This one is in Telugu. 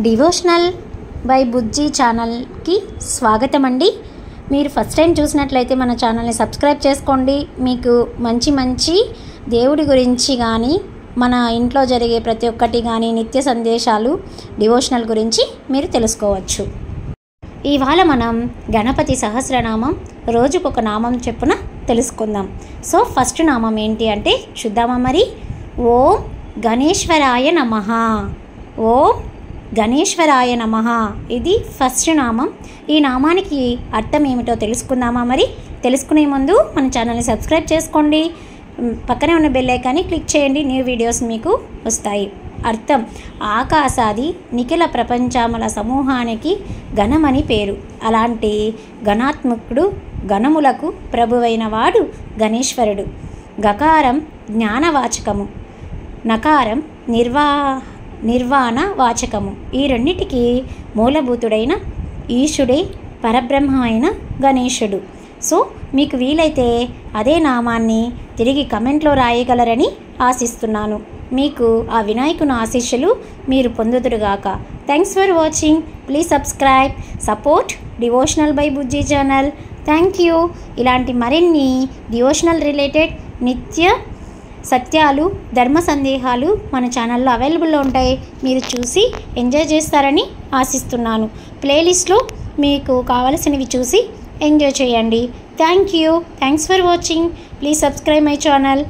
డివోషనల్ బై బుజ్జి ఛానల్కి స్వాగతం అండి. మీరు ఫస్ట్ టైం చూసినట్లయితే మన ఛానల్ని సబ్స్క్రైబ్ చేసుకోండి. మీకు మంచి దేవుడి గురించి కానీ మన ఇంట్లో జరిగే ప్రతి ఒక్కటి కానీ నిత్య సందేశాలు డివోషనల్ గురించి మీరు తెలుసుకోవచ్చు. ఇవాళ మనం గణపతి సహస్రనామం రోజుకొక నామం చెప్పున తెలుసుకుందాం. సో ఫస్ట్ నామం ఏంటి అంటే చూద్దామా మరి. ఓం గణేశ్వరాయ నమః. ఓం గణేశ్వరాయ నమః ఇది ఫస్ట్ నామం. ఈ నామానికి అర్థం ఏమిటో తెలుసుకుందామా మరి. తెలుసుకునే ముందు మన ఛానల్ని సబ్స్క్రైబ్ చేసుకోండి. పక్కనే ఉన్న బెల్ ఐకాన్ని క్లిక్ చేయండి, న్యూ వీడియోస్ మీకు వస్తాయి. అర్థం: ఆకాశాది నిఖిల ప్రపంచముల సమూహానికి గణమని పేరు. అలాంటి గణాత్మకుడు, గణములకు ప్రభువైన వాడు గణేశ్వరుడు. గకారం జ్ఞానవాచకము, నకారం నిర్వాణ వాచకము. ఈ రెండిటికి మూలభూతుడైన ఈశుడే పరబ్రహ్మ అయిన గణేశుడు. సో మీకు వీలైతే అదే నామాన్ని తిరిగి కమెంట్లో రాయగలరని ఆశిస్తున్నాను. మీకు ఆ వినాయకుని ఆశీస్సులు మీరు పొందుదురుగాక. Thanks for watching. Please subscribe, support devotional by Bujji channel. Thank you. ఇలాంటి మరిన్ని డివోషనల్ రిలేటెడ్ నిత్య సత్యాలు, ధర్మ సందేహాలు మన ఛానల్లో అవైలబుల్లో ఉంటాయి. మీరు చూసి ఎంజాయ్ చేస్తారని ఆశిస్తున్నాను. ప్లేలిస్ట్లో మీకు కావలసినవి చూసి ఎంజాయ్ చేయండి. Thank you. Thanks for watching. Please subscribe my channel.